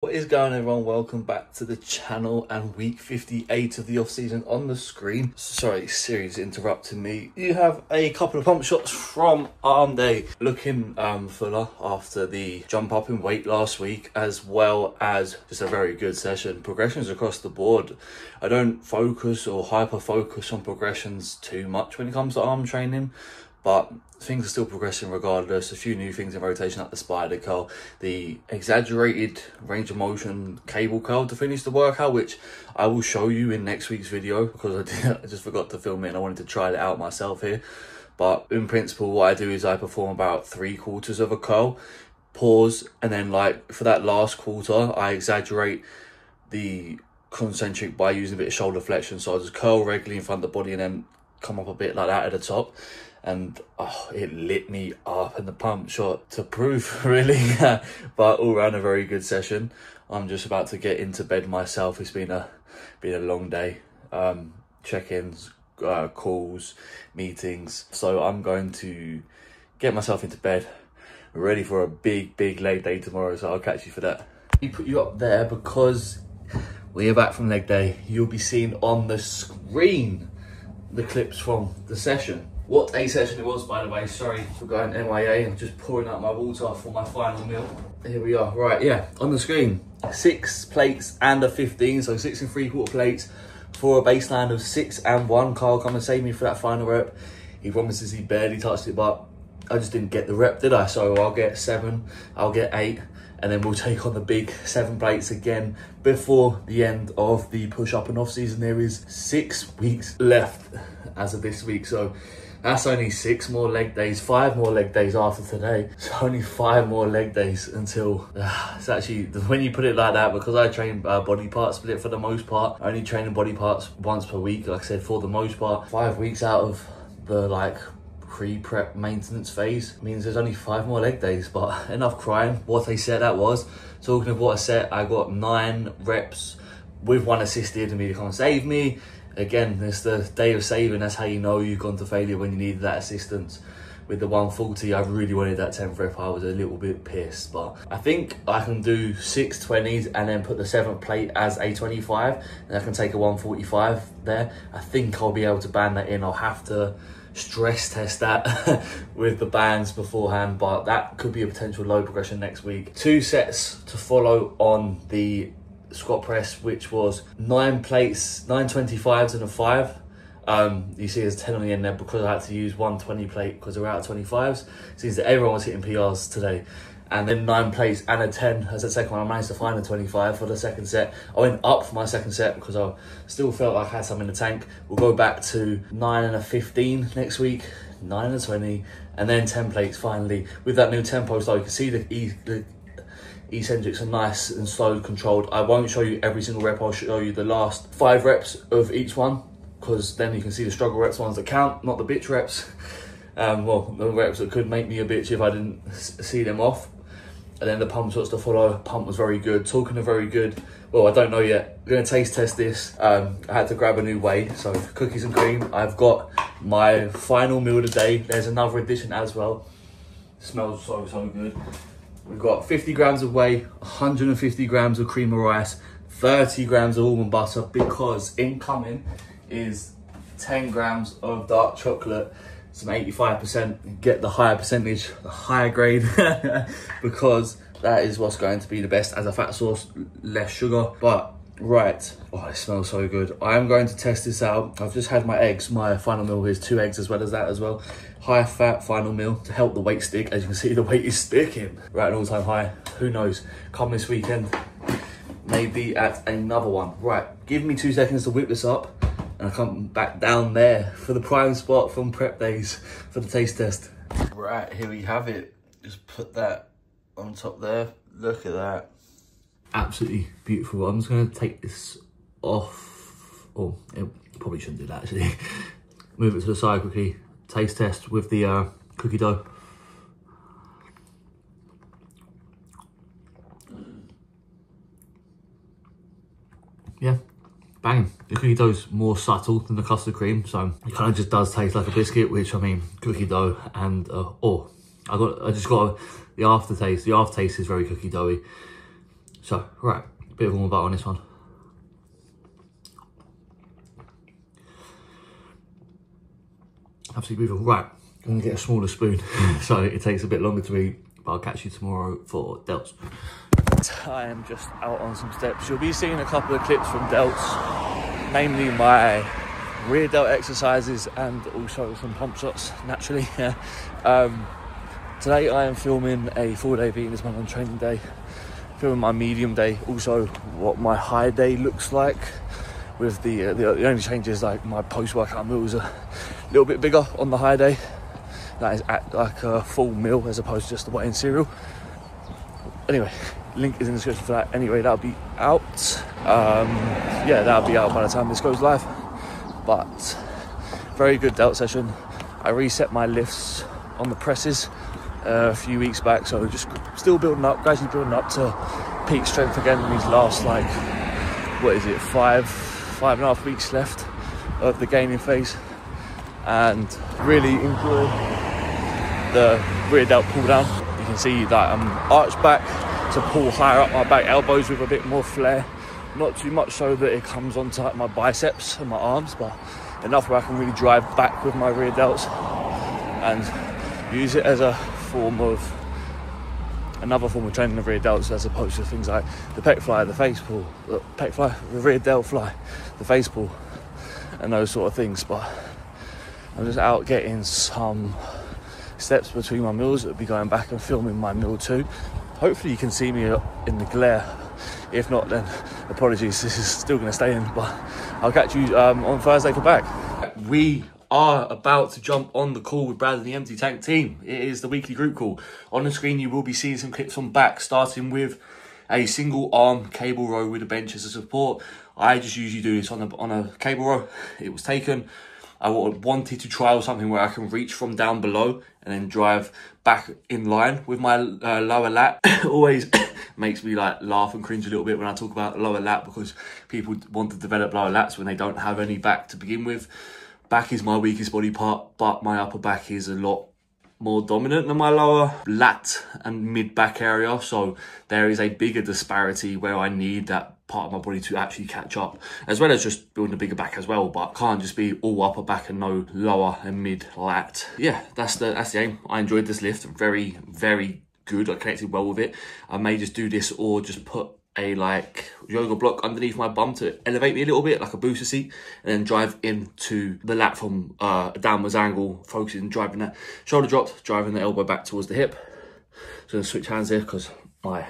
What is going on, everyone? Welcome back to the channel and week 58 of the off-season on the screen. Sorry, Siri's interrupting me. You have a couple of pump shots from arm day, looking fuller after the jump up in weight last week, as well as just a very good session. Progressions across the board. I don't focus or hyper focus on progressions too much when it comes to arm training, but things are still progressing regardless. A few new things in rotation, like the spider curl, the exaggerated range of motion cable curl to finish the workout, which I will show you in next week's video because I just forgot to film it and I wanted to try it out myself here. But in principle, what I do is I perform about 3/4 of a curl, pause, and then like for that last quarter, I exaggerate the concentric by using a bit of shoulder flexion. So I just curl regularly in front of the body and then come up a bit like that at the top. And it lit me up in the pump shot to prove, really. But all around a very good session. I'm just about to get into bed myself. It's been a long day. Check-ins, calls, meetings. So I'm going to get myself into bed, ready for a big leg day tomorrow. So I'll catch you for that. We put you up there because we are back from leg day. You'll be seeing on the screen the clips from the session. What a session it was, by the way. Sorry for going MIA. I'm just pouring out my water for my final meal. Here we are. Right, yeah, on the screen, 6 plates and a 15. So 6 3/4 plates for a baseline of 6 and 1. Carl, come and save me for that final rep. He promises he barely touched it, but I just didn't get the rep, did I? So I'll get 7, I'll get 8, and then we'll take on the big 7 plates again before the end of the push-up and off-season. There is 6 weeks left as of this week, so that's only 6 more leg days, 5 more leg days after today. So only 5 more leg days until, it's actually, when you put it like that, because I train body part split for the most part, I only train body parts once per week, like I said, for the most part. 5 weeks out of the like pre-prep maintenance phase means there's only 5 more leg days. But enough crying. What a set that was. Talking of what a set, I got 9 reps with 1 assisted and me to come and save me. Again, it's the day of saving. That's how you know you've gone to failure, when you needed that assistance. With the 140, I really wanted that 10th rep. I was a little bit pissed, but I think I can do 6 20s and then put the 7th plate as a 25, and I can take a 145 there. I think I'll be able to band that in. I'll have to stress test that with the bands beforehand, but that could be a potential low progression next week. 2 sets to follow on the squat press, which was 9 plates, 9 25s and a 5. You see there's 10 on the end there because I had to use 1 20 plate because we're out of 25s. Seems that everyone was hitting PRs today. And then 9 plates and a 10 as the second one. I managed to find a 25 for the second set. I went up for my second set because I still felt like I had some in the tank. We'll go back to 9 and a 15 next week, 9 and a 20, and then 10 plates finally. With that new tempo, so you can see the eccentrics are nice and slow controlled. I won't show you every single rep. I'll show you the last 5 reps of each one, because then you can see the struggle reps, ones that count, not the bitch reps. Well, the reps that could make me a bitch if I didn't see them off. And then the pump shots to follow. Pump was very good. Talking of very good, well, I don't know yet. I'm going to taste test this. I had to grab a new whey, so cookies and cream. I've got my final meal of the day. There's another addition as well. Smells so good. We've got 50 grams of whey, 150 grams of cream of rice, 30 grams of almond butter, because incoming is 10 grams of dark chocolate, some 85%, get the higher percentage, the higher grade, because that is what's going to be the best as a fat source, less sugar. But right, oh, it smells so good. I am going to test this out. I've just had my eggs. My final meal is 2 eggs as well as that as well. High fat final meal to help the weight stick. As you can see, the weight is sticking. Right, an all-time high. Who knows? Come this weekend, maybe at another one. Right, give me 2 seconds to whip this up, and I'll come back down there for the prime spot from prep days for the taste test. Right, here we have it. Just put that on top there. Look at that. Absolutely beautiful. I'm just going to take this off. Oh, it probably shouldn't do that actually. Move it to the side quickly. Taste test with the cookie dough. Yeah, banging. The cookie dough's more subtle than the custard cream, so it kind of just does taste like a biscuit, which, I mean, cookie dough and I just got the aftertaste. The aftertaste is very cookie doughy. So, right, a bit of warm butter on this one. Absolutely beautiful. Right, I'm gonna get a smaller spoon so it takes a bit longer to eat, but I'll catch you tomorrow for delts. I am just out on some steps. You'll be seeing a couple of clips from delts, namely my rear delt exercises and also some pump shots, naturally. Today I am filming a full day of eating this month on training day, filming my medium day, also what my high day looks like, with the only change is like my post-workout meals are a little bit bigger on the high day. That is at like a full meal as opposed to just a whey cereal. Anyway, link is in the description for that. Anyway, that'll be out. Yeah, that'll be out by the time this goes live. But very good delt session. I reset my lifts on the presses a few weeks back, so just still building up, gradually building up to peak strength again in these last, like, what is it, five and a half weeks left of the gaining phase, and really enjoy the rear delt pull down. You can see that I'm arched back to pull higher up my back elbows with a bit more flair, not too much so that it comes onto like my biceps and my arms, but enough where I can really drive back with my rear delts and use it as another form of training of rear delts, as opposed to things like the pec fly, the face pull, the rear delt fly, the face pull, and those sort of things. But I'm just out getting some steps between my meals. I'll be going back and filming my meal too. Hopefully you can see me in the glare. If not, then apologies, this is still going to stay in, but I'll catch you on Thursday for back. We are about to jump on the call with Brad and the Empty Tank team. It is the weekly group call. On the screen, you will be seeing some clips from back, starting with a single arm cable row with a bench as a support. I just usually do this on a cable row. It was taken. I wanted to trial something where I can reach from down below and then drive back in line with my lower lat. Always makes me like laugh and cringe a little bit when I talk about lower lat, because people want to develop lower lats when they don't have any back to begin with. Back is my weakest body part, but my upper back is a lot more dominant than my lower lat and mid back area. So there is a bigger disparity where I need that part of my body to actually catch up, as well as just building a bigger back as well, but can't just be all upper back and no lower and mid lat. Yeah, that's the aim. I enjoyed this lift, very, very good. I connected well with it. I may just do this or just put a like yoga block underneath my bum to elevate me a little bit, like a booster seat, and then drive into the lat from a downwards angle, focusing driving that shoulder dropped, driving the elbow back towards the hip. So I'm gonna switch hands here because my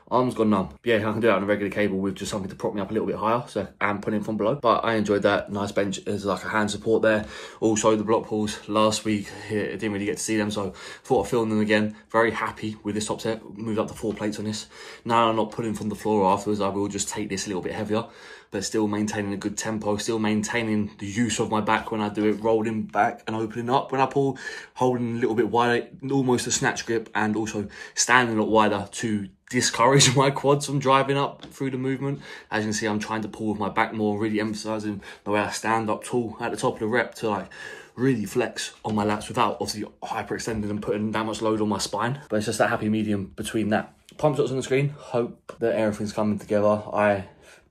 arm's gone numb. Yeah, I can do that on a regular cable with just something to prop me up a little bit higher, so I'm pulling from below. But I enjoyed that. Nice bench as like a hand support there. Also the block pulls last week, I didn't really get to see them, so thought I'd film them again. Very happy with this top set. Moved up to 4 plates on this. Now I'm not pulling from the floor afterwards. I will just take this a little bit heavier, but still maintaining a good tempo, still maintaining the use of my back when I do it, rolling back and opening up when I pull, holding a little bit wider, almost a snatch grip, and also standing a lot wider to discourage my quads from driving up through the movement. As you can see, I'm trying to pull with my back more, really emphasizing the way I stand up tall at the top of the rep to like really flex on my lats without obviously hyperextending and putting that much load on my spine. But it's just that happy medium between that. Pump shots on the screen. Hope that everything's coming together. I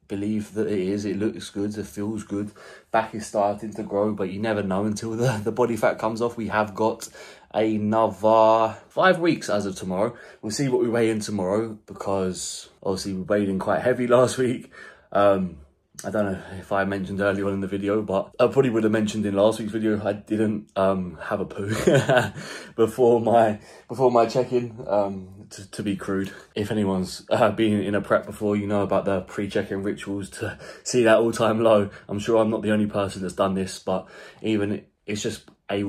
believe that it is. It looks good, it feels good. Back is starting to grow, but you never know until the body fat comes off. We have got another 5 weeks as of tomorrow. We'll see what we weigh in tomorrow, because obviously we weighed in quite heavy last week. I don't know if I mentioned earlier on in the video, but I probably would have mentioned in last week's video, I didn't have a poo before my check-in, to be crude. If anyone's been in a prep before, you know about the pre-check-in rituals to see that all-time low. I'm sure I'm not the only person that's done this, but even it's just a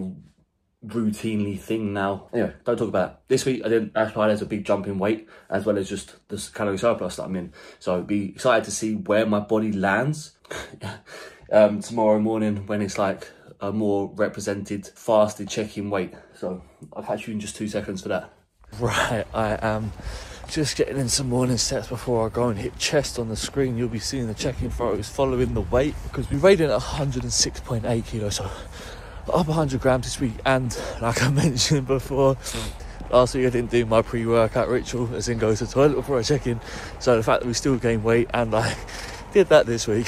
routinely thing now. Anyway, don't talk about it. This week that's why there's a big jump in weight, as well as just this calorie surplus that I'm in. So be excited to see where my body lands tomorrow morning, when it's like a more represented fasted check-in weight. So I'll catch you in just 2 seconds for that. Right, I am just getting in some morning steps before I go and hit chest on the screen. You'll be seeing the check-in photos following the weight, because we weighed in at 106.8 kilos, so up 100 grams this week. And like I mentioned before, Last week I didn't do my pre-workout ritual, as in go to the toilet before I check in. So the fact that we still gained weight and I did that this week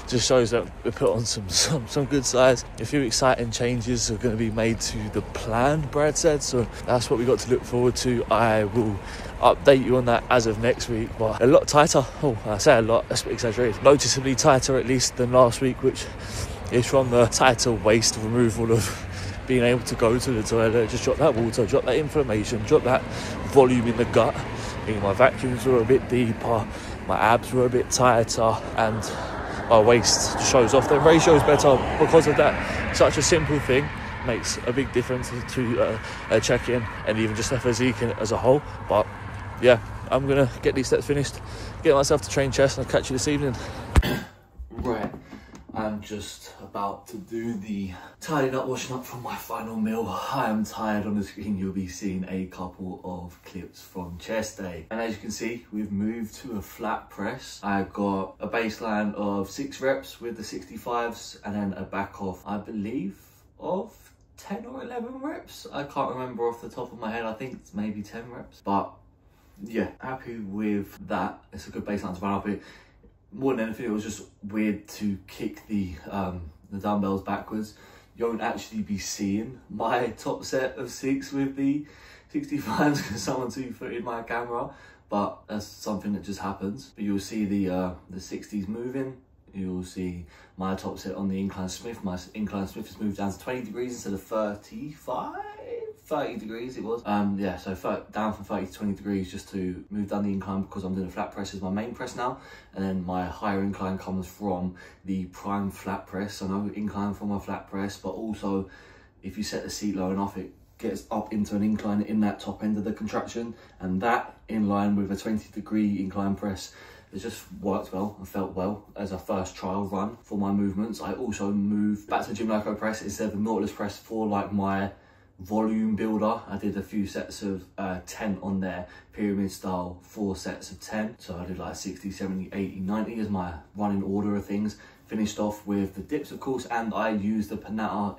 just shows that we put on some good size. A few exciting changes are going to be made to the plan, Brad said, so that's what we got to look forward to. I will update you on that as of next week, but a lot tighter. Oh, I say a lot, that's a bit exaggerated. Noticeably tighter at least than last week, which is from the tighter waist removal of being able to go to the toilet, just drop that water, drop that inflammation, drop that volume in the gut. I mean, my vacuums were a bit deeper, my abs were a bit tighter, and my waist shows off. The ratio is better because of that. Such a simple thing makes a big difference to a check-in and even just a physique as a whole. But yeah, I'm gonna get these steps finished, get myself to train chest, and I'll catch you this evening. Right, I'm just about to do the tidying up, washing up from my final meal. I am tired. On the screen you'll be seeing a couple of clips from chest day, and as you can see, we've moved to a flat press. I've got a baseline of 6 reps with the 65s and then a back off, I believe, of 10 or 11 reps. I can't remember off the top of my head. I think it's maybe 10 reps, but yeah, happy with that. It's a good baseline to run up it. More than anything, it was just weird to kick the dumbbells backwards. You won't actually be seeing my top set of 6 with the 65s because someone 2-footed my camera, but that's something that just happens. But you'll see the 60s moving. You'll see my top set on the incline Smith. My incline Smith has moved down to 20 degrees instead of 30 degrees it was. Yeah, so down from 30 to 20 degrees just to move down the incline, because I'm doing a flat press as my main press now. And then my higher incline comes from the prime flat press. So no incline from my flat press, but also if you set the seat low enough, it gets up into an incline in that top end of the contraction. And that, in line with a 20-degree incline press, it just worked well and felt well as a first trial run for my movements. I also moved back to the gym like press instead of the Nautilus press for like my volume builder. I did a few sets of 10 on there, pyramid style, 4 sets of 10. So I did like 60, 70, 80, 90 as my running order of things. Finished off with the dips, of course, and I used the Panata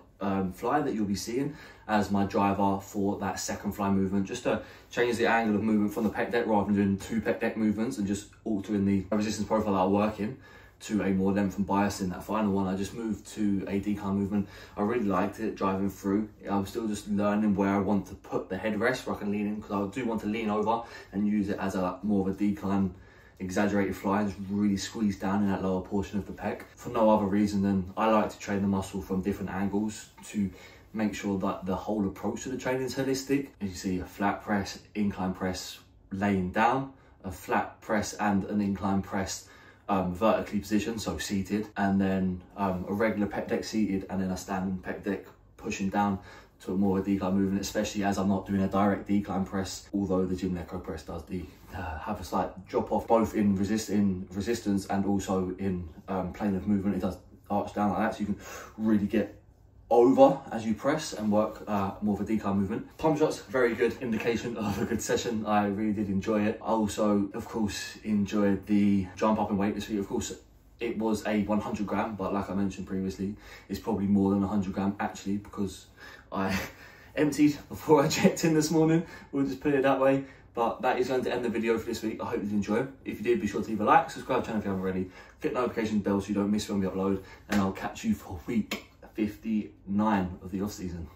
fly that you'll be seeing as my driver for that second fly movement, just to change the angle of movement from the pec deck rather than doing 2 pec deck movements and just altering the resistance profile that I work in to a more length and bias. In that final one, I just moved to a decline movement. I really liked it driving through. I'm still just learning where I want to put the headrest where I can lean in, because I do want to lean over and use it as a more of a decline exaggerated fly and just really squeeze down in that lower portion of the pec for no other reason than I like to train the muscle from different angles to make sure that the whole approach to the training is holistic. As you see, a flat press, incline press laying down, a flat press and an incline press vertically positioned, so seated, and then a regular pec deck seated, and then a standing pec deck pushing down to a more decline movement, especially as I'm not doing a direct decline press, although the gym necro press does have a slight drop off both in resistance and also in plane of movement. It does arch down like that, so you can really get over as you press and work more of a decline movement. Pump shots, very good indication of a good session. I really did enjoy it. I also, of course, enjoyed the jump up in weight this week. Of course, it was a 100 gram, but like I mentioned previously, it's probably more than 100 gram actually, because I emptied before I checked in this morning. We'll just put it that way. But that is going to end the video for this week. I hope you did enjoy it. If you did, be sure to leave a like, subscribe to the channel if you haven't already, click the notification bell so you don't miss when we upload, and I'll catch you for week 59 of the off season.